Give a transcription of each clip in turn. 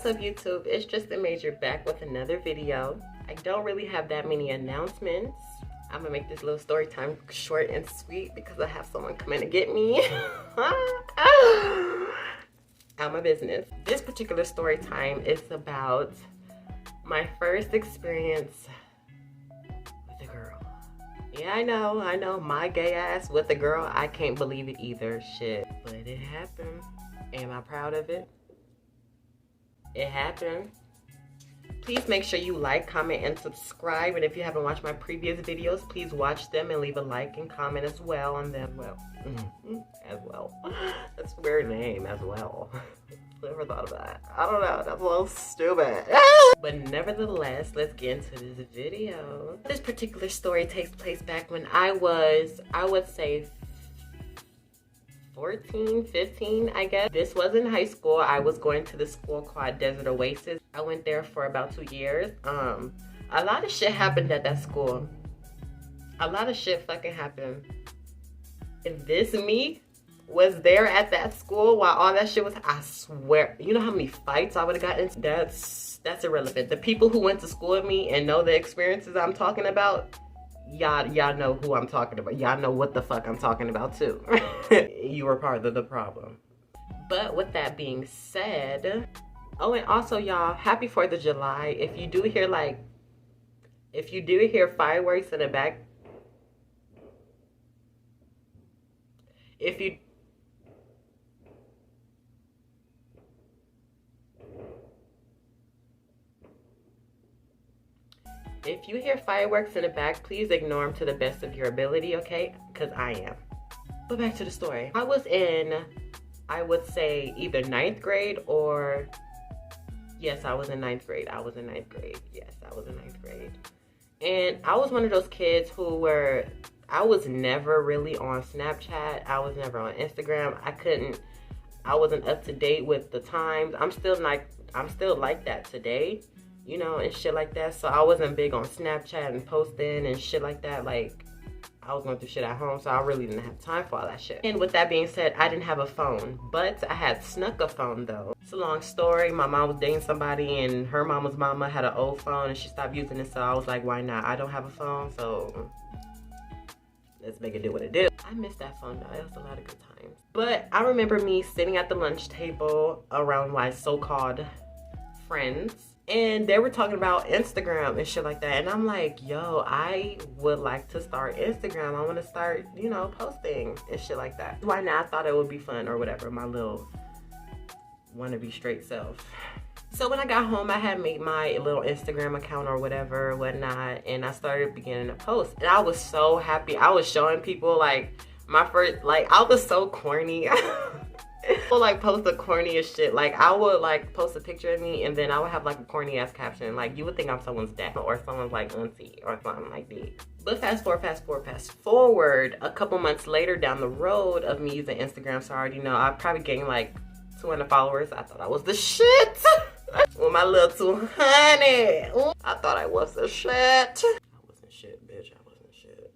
What's up, YouTube? It's just Major back with another video. I don't really have that many announcements. I'm gonna make this little story time short and sweet because I have someone coming to get me out my business. This particular story time is about my first experience with a girl. Yeah, I know, my gay ass with a girl. I can't believe it either, shit. But it happened. Am I proud of it? It happened. Please make sure you like, comment, and subscribe. And if you haven't watched my previous videos, please watch them and leave a like and comment as well on them. As well. That's a weird name, as well. Never thought of that. I don't know. That's a little stupid. But nevertheless, let's get into this video. This particular story takes place back when I would say 14, 15, I guess. This was in high school. I was going to the school called Desert Oasis. I went there for about 2 years. A lot of shit happened at that school. A lot of shit fucking happened. If this me was there at that school while all that shit was, I swear, you know how many fights I would have gotten into? That's irrelevant. The people who went to school with me and know the experiences I'm talking about, y'all know who I'm talking about. Y'all know what the fuck I'm talking about too. You were part of the problem. But with that being said, oh, and also y'all, happy 4th of July. If you do hear fireworks in the back, if you hear fireworks in the back, please ignore them to the best of your ability, okay? Because I am. But back to the story. I was in, I would say, either 9th grade or, yes, I was in 9th grade. I was in 9th grade. Yes, I was in 9th grade. And I was one of those kids I was never really on Snapchat. I was never on Instagram. I wasn't up to date with the times. I'm still like that today, you know, and shit like that. So I wasn't big on Snapchat and posting and shit like that. Like, I was going through shit at home, so I really didn't have time for all that shit. And with that being said, I didn't have a phone, but I had snuck a phone though. It's a long story. My mom was dating somebody and her mama's mama had an old phone and she stopped using it, so I was like, why not? I don't have a phone, so let's make it do what it do. I miss that phone though. It was a lot of good times. But I remember me sitting at the lunch table around my so-called friends, and they were talking about Instagram and shit like that. And I'm like, yo, I would like to start Instagram. I want to start, you know, posting and shit like that. Why not? I thought it would be fun or whatever. My little wannabe straight self. So when I got home, I had made my little Instagram account or whatever, whatnot. And I started beginning to post. And I was so happy. I was showing people like my first, like, I was so corny. I would like post the corniest shit. Like, I would like post a picture of me and then I would have like a corny ass caption. Like, you would think I'm someone's dad or someone's like auntie or something like that. But fast forward a couple months later down the road of me using Instagram, so I already know I probably gained like 200 followers. I thought I was the shit. With my little 200. Ooh, I thought I was the shit. I wasn't shit, bitch. I wasn't shit.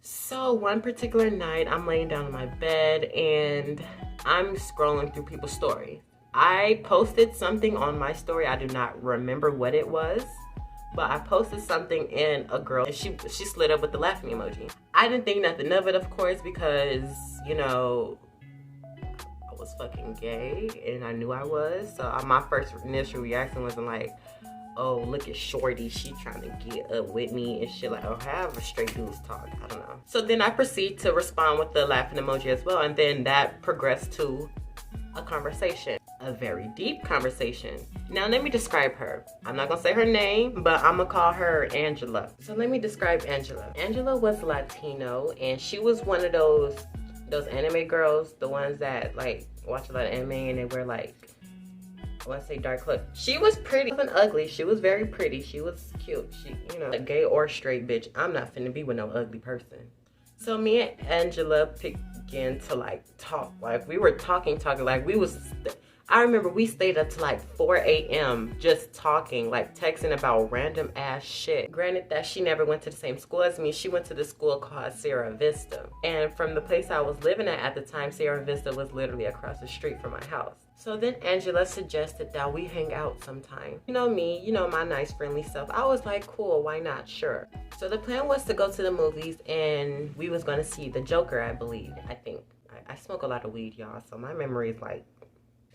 So one particular night, I'm laying down in my bed and I'm scrolling through people's stories. I posted something on my story. I do not remember what it was, but I posted something and a girl, and she slid up with the laughing emoji. I didn't think nothing of it, of course, because, you know, I was fucking gay and I knew I was. So my first initial reaction wasn't like, oh, look at Shorty, she trying to get up with me and shit, like, oh, however straight dudes talk, I don't know. So then I proceed to respond with the laughing emoji as well, and then that progressed to a conversation, a very deep conversation. Now let me describe her. I'm not gonna say her name, but I'm gonna call her Angela. So let me describe Angela. Angela was Latino, and she was one of those anime girls, the ones that like watch a lot of anime and they wear like, I want to say dark clothes. She was pretty. She wasn't ugly. She was very pretty. She was cute. She, you know, a gay or straight bitch. I'm not finna be with no ugly person. So me and Angela began to like talk. Like we were talking. Like we was, I remember we stayed up to like 4 a.m. just talking, like texting about random ass shit. Granted that she never went to the same school as me. She went to the school called Sierra Vista. And from the place I was living at the time, Sierra Vista was literally across the street from my house. So then Angela suggested that we hang out sometime. You know me, you know my nice friendly self. I was like, cool, why not? Sure. So the plan was to go to the movies and we was gonna see The Joker, I believe. I think. I smoke a lot of weed, y'all, so my memory is like.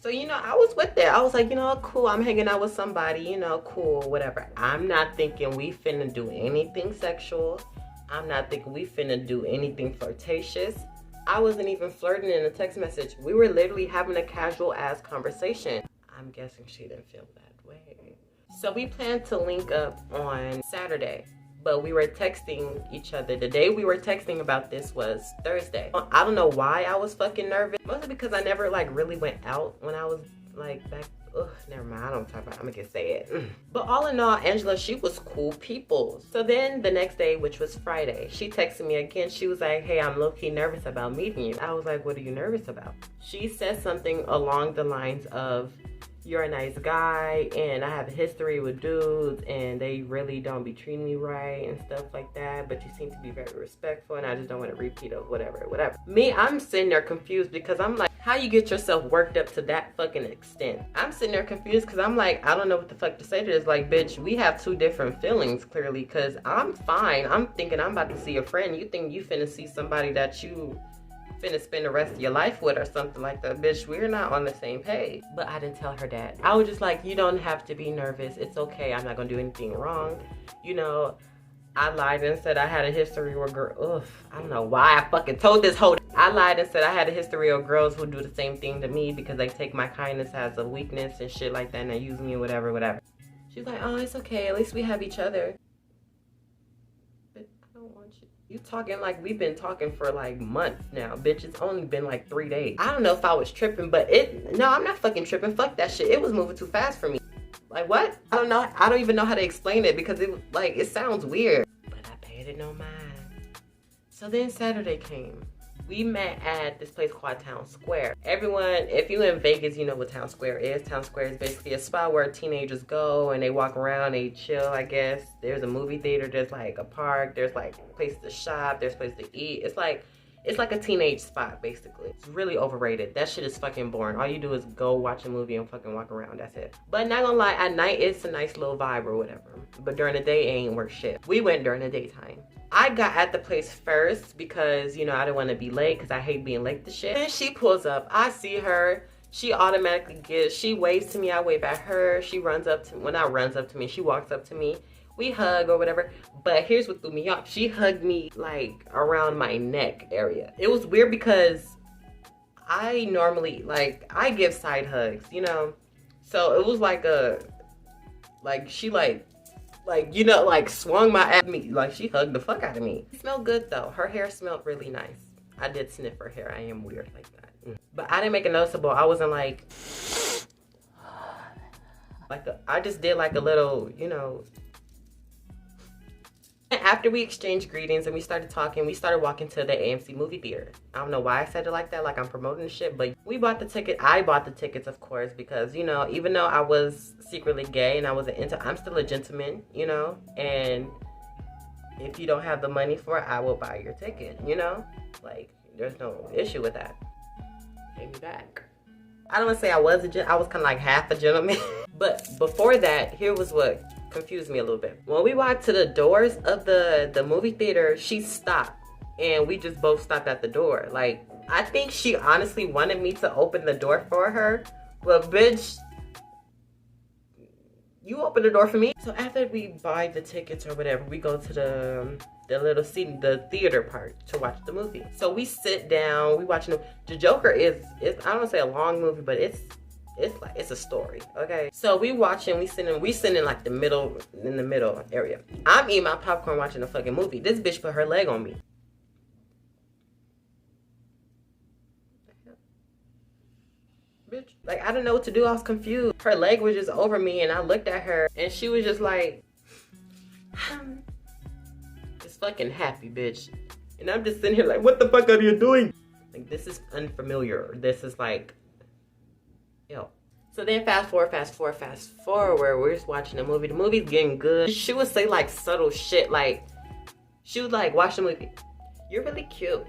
So, you know, I was with there. I was like, you know, cool, I'm hanging out with somebody, you know, cool, whatever. I'm not thinking we finna do anything sexual. I'm not thinking we finna do anything flirtatious. I wasn't even flirting in a text message. We were literally having a casual ass conversation. I'm guessing she didn't feel that way. So we planned to link up on Saturday, but we were texting each other. The day we were texting about this was Thursday. I don't know why I was fucking nervous. Mostly because I never like really went out when I was like back. Ugh, never mind, I don't talk about it. I'm gonna just say it. But all in all, Angela, she was cool people. So then the next day, which was Friday, she texted me again. She was like, hey, I'm low-key nervous about meeting you. I was like, what are you nervous about? She said something along the lines of, you're a nice guy and I have a history with dudes and they really don't be treating me right and stuff like that, but you seem to be very respectful and I just don't want to repeat of whatever. Me, I'm sitting there confused because I'm like, how you get yourself worked up to that fucking extent? I'm sitting there confused because I'm like, I don't know what the fuck to say to this. Like, bitch, we have two different feelings clearly, because I'm fine. I'm thinking I'm about to see a friend. You think you finna see somebody that you finna spend the rest of your life with or something like that. Bitch, we're not on the same page. But I didn't tell her that. I was just like, you don't have to be nervous. It's okay. I'm not gonna do anything wrong. You know, I lied and said I had a history with girls. I don't know why I fucking told this whole. I lied and said I had a history of girls who do the same thing to me because they take my kindness as a weakness and shit like that and they use me or whatever. She's like, oh, it's okay. At least we have each other. But I don't want you. You talking like we've been talking for like months now, bitch. It's only been like 3 days. I don't know if I was tripping, but no, I'm not fucking tripping. Fuck that shit. It was moving too fast for me. Like what? I don't know. I don't even know how to explain it because it sounds weird. But I paid it no mind. So then Saturday came. We met at this place called Town Square. Everyone, if you're in Vegas, you know what Town Square is. Town Square is basically a spot where teenagers go and they walk around, they chill, I guess. There's a movie theater, there's like a park, there's like places to shop, there's places to eat. It's like a teenage spot, basically. It's really overrated. That shit is fucking boring. All you do is go watch a movie and fucking walk around, that's it. But not gonna lie, at night, it's a nice little vibe or whatever. But during the day, it ain't worth shit. We went during the daytime. I got at the place first because, you know, I didn't want to be late because I hate being late to shit. And she pulls up. I see her. She automatically she waves to me. I wave at her. She runs up to me. Well, not runs up to me. She walks up to me. We hug or whatever. But here's what threw me off. She hugged me like around my neck area. It was weird because I normally, like, I give side hugs, you know? So it was like she you know, like swung my at me. Like she hugged the fuck out of me. It smelled good though. Her hair smelled really nice. I did sniff her hair. I am weird like that. But I didn't make it noticeable. I wasn't like I just did like a little, you know. After we exchanged greetings and we started talking, we started walking to the AMC movie theater. I don't know why I said it like that, like I'm promoting shit, but we bought the ticket. I bought the tickets, of course, because, you know, even though I was secretly gay and I wasn't I'm still a gentleman, you know, and if you don't have the money for it, I will buy your ticket, you know? Like, there's no issue with that. Pay me back. I don't want to say I was I was kind of like half a gentleman. But before that, here was what confused me a little bit. When we walked to the doors of the movie theater, she stopped and we just both stopped at the door. Like, I think she honestly wanted me to open the door for her, but bitch, you open the door for me. So after we buy the tickets or whatever, we go to the little seat, the theater part to watch the movie. So we sit down, we watching the Joker is I don't want to say a long movie, but it's a story, okay? So we watching, we sitting in like in the middle area. I'm eating my popcorn watching the fucking movie. This bitch put her leg on me. Bitch, like I didn't know what to do. I was confused. Her leg was just over me and I looked at her and she was just like, just fucking happy, bitch. And I'm just sitting here like, what the fuck are you doing? Like, this is unfamiliar. This is like, yo. So then fast forward, we're just watching the movie. The movie's getting good. She would say like subtle shit, like she would like watch the movie. You're really cute.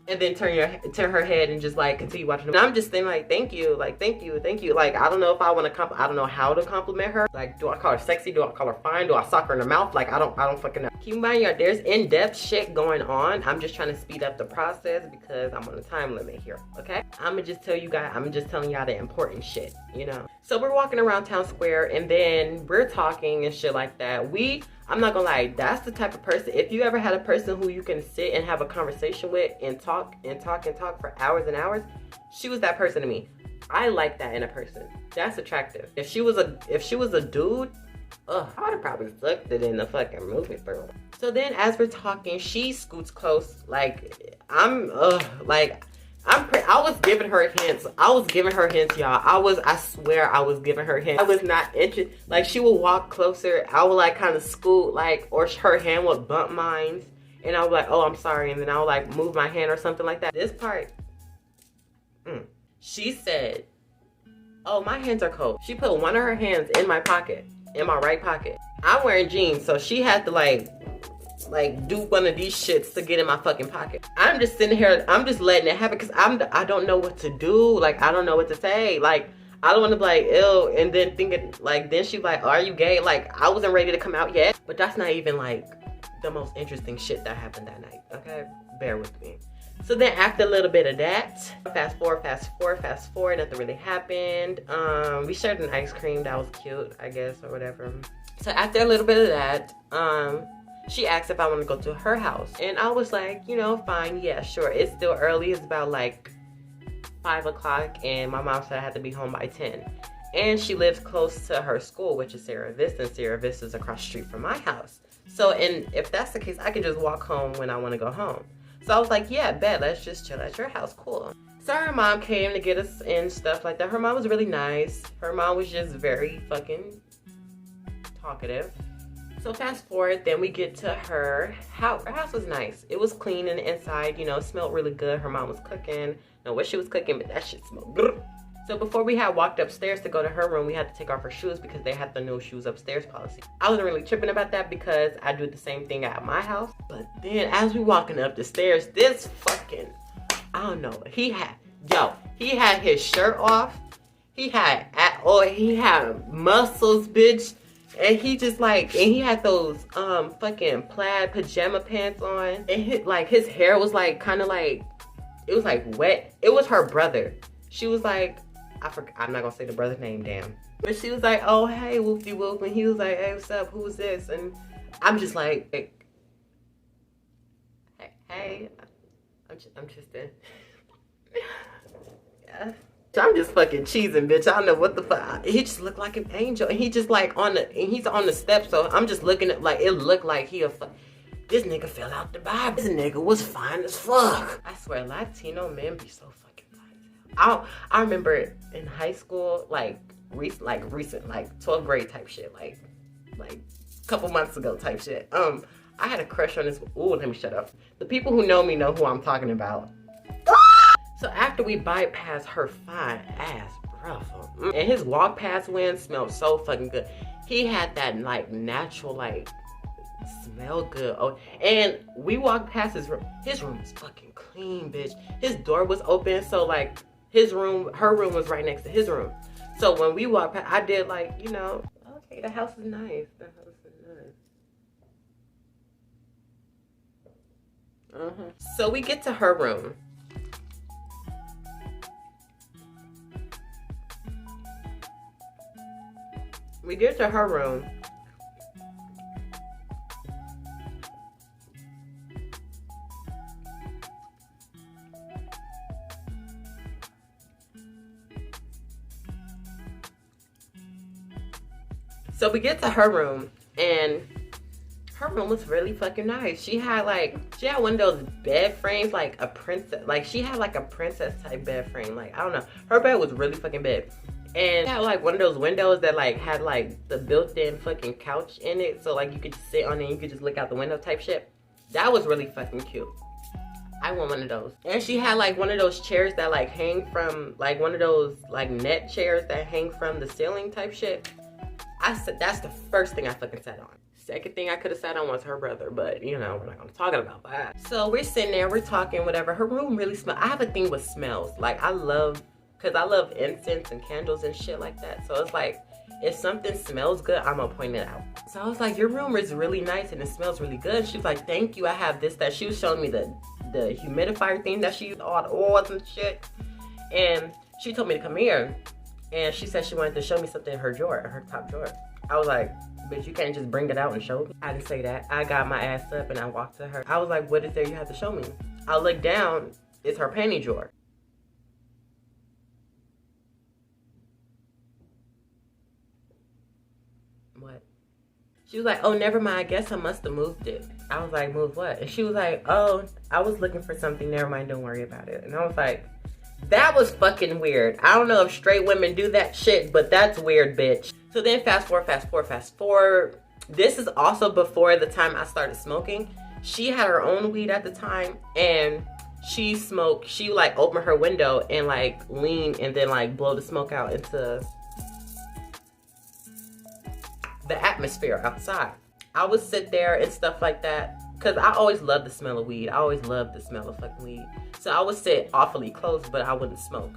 and then turn her head and just like continue watching. And I'm just saying like, thank you, like thank you, thank you. Like I don't know if I want to I don't know how to compliment her. Like, do I call her sexy? Do I call her fine? Do I sock her in the mouth? Like I don't fucking know. Keep in mind, y'all, there's in-depth shit going on. I'm just trying to speed up the process because I'm on a time limit here. Okay, I'm just telling y'all the important shit, you know. So we're walking around town square and then we're talking and shit like that. I'm not gonna lie, that's the type of person, if you ever had a person who you can sit and have a conversation with and talk for hours and hours, she was that person to me. I like that in a person. That's attractive. If she was a dude, I would have probably sucked it in the fucking movie theater. So then as we're talking, she scoots close, like I was giving her hints. Y'all. I swear I was giving her hints. I was not interested. Like, she would walk closer. I would, like, kind of scoot, like, or her hand would bump mine. And I would like, oh, I'm sorry. And then I would, like, move my hand or something like that. This part, she said, oh, my hands are cold. She put one of her hands in my pocket, in my right pocket. I'm wearing jeans, so she had to, like do one of these shits to get in my fucking pocket. I'm just sitting here, I'm just letting it happen because I don't know what to do. Like, I don't know what to say. Like, I don't want to be like, ew, and then thinking, like, then she's like, are you gay? Like, I wasn't ready to come out yet. But that's not even, like, the most interesting shit that happened that night, okay? Bear with me. So then after a little bit of that, fast forward, nothing really happened. We shared an ice cream, that was cute, I guess, or whatever. So after a little bit of that, she asked if I want to go to her house. And I was like, you know, fine, yeah, sure. It's still early. It's about like 5 o'clock. And my mom said I had to be home by 10. And she lives close to her school, which is Sierra Vista. And Sierra Vista is across the street from my house. So, and if that's the case, I can just walk home when I want to go home. So I was like, yeah, bet, let's just chill at your house. Cool. So her mom came to get us and stuff like that. Her mom was really nice. Her mom was just very fucking talkative. So fast forward, then we get to her house. Her house was nice. It was clean in the inside, you know, smelled really good. Her mom was cooking. Know what she was cooking, but that shit smelled good. So before we had walked upstairs to go to her room, we had to take off our shoes because they had the no shoes upstairs policy. I wasn't really tripping about that because I do the same thing at my house. But then as we walking up the stairs, this fucking, I don't know, he had his shirt off. He had muscles, bitch. And he just like, and he had those fucking plaid pajama pants on. And his hair was like kind of like, it was like wet. It was her brother. She was like, I'm not gonna say the brother's name, damn. But she was like, oh, hey, whoopty whoop. And he was like, hey, what's up? Who's this? And I'm just like, hey, I'm just in. Yeah. I'm just fucking cheesing, bitch. I don't know what the fuck. He just looked like an angel. And he just like he's on the steps. So I'm just looking at, like, it looked like this nigga fell out the Bible. This nigga was fine as fuck. I swear, Latino men be so fucking fine. I remember in high school, like recent, like 12th grade type shit, like a couple months ago type shit. I had a crush on this. Ooh, let me shut up. The people who know me know who I'm talking about. So after we bypassed her fine ass breath, and his walk past wind smelled so fucking good. He had that like natural like smell good. Oh, and we walked past his room. His room was fucking clean, bitch. His door was open, so like her room was right next to his room. So when we walked past, I did like, you know, okay, the house is nice. The house is nice. So we get to her room. We get to her room. So we get to her room, and her room was really fucking nice. She had one of those bed frames, like a princess, like she had like a princess type bed frame. Like, I don't know. Her bed was really fucking big. And it had like one of those windows that like had like the built-in fucking couch in it. So like you could just sit on it and you could just look out the window type shit. That was really fucking cute. I want one of those. And she had like one of those chairs that like hang from, like one of those like net chairs that hang from the ceiling type shit. I said, that's the first thing I fucking sat on. Second thing I could have sat on was her brother, but you know, we're not gonna talk about that. So we're sitting there, we're talking, whatever. Her room really smells. I have a thing with smells. Like I love incense and candles and shit like that. So it's like, if something smells good, I'm gonna point it out. So I was like, your room is really nice and it smells really good. She was like, thank you, I have this, that. She was showing me the humidifier thing that she used, all the oils and shit. And she told me to come here. And she said she wanted to show me something in her drawer, her top drawer. I was like, bitch, you can't just bring it out and show me. I didn't say that. I got my ass up and I walked to her. I was like, what is there you have to show me? I looked down, it's her panty drawer. What? She was like, oh, never mind. I guess I must have moved it. I was like, move what? And she was like, oh, I was looking for something. Never mind. Don't worry about it. And I was like, that was fucking weird. I don't know if straight women do that shit, but that's weird, bitch. So then fast forward. This is also before the time I started smoking. She had her own weed at the time and she smoked. She like opened her window and like lean and then like blow the smoke out into the atmosphere outside. I would sit there and stuff like that because I always loved the smell of weed. I always loved the smell of fucking weed. So I would sit awfully close, but I wouldn't smoke.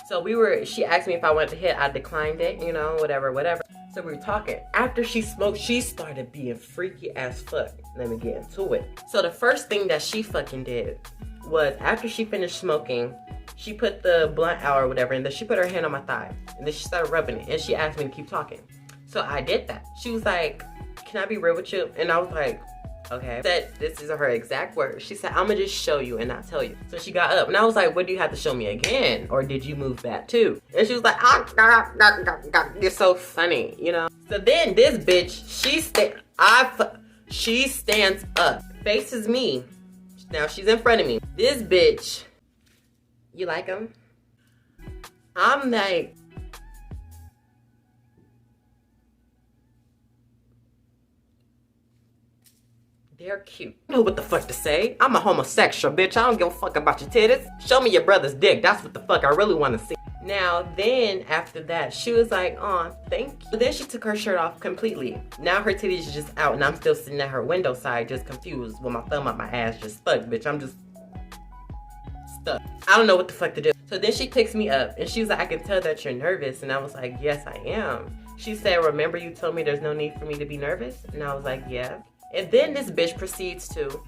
So she asked me if I wanted to hit. I declined it, you know, whatever. So we were talking. After she smoked, she started being freaky as fuck. Let me get into it. So the first thing that she fucking did was after she finished smoking, she put the blunt out or whatever, and then she put her hand on my thigh. And then she started rubbing it, and she asked me to keep talking. So I did that. She was like, can I be real with you? And I was like, okay. Said, this is her exact words. She said, I'm gonna just show you and not tell you. So she got up and I was like, what do you have to show me again? Or did you move back too? And she was like, you're so funny, you know? So then this bitch, she stands up, faces me. Now she's in front of me. This bitch, you like him? I'm like, they're cute. I know what the fuck to say. I'm a homosexual, bitch. I don't give a fuck about your titties. Show me your brother's dick. That's what the fuck I really want to see. Now, then, after that, she was like, oh, thank you. Then she took her shirt off completely. Now her titties are just out, and I'm still sitting at her window side, just confused with my thumb up my ass, just stuck, bitch. I'm just stuck. I don't know what the fuck to do. So then she picks me up, and she was like, I can tell that you're nervous. And I was like, yes, I am. She said, remember you told me there's no need for me to be nervous? And I was like, yeah. And then this bitch proceeds to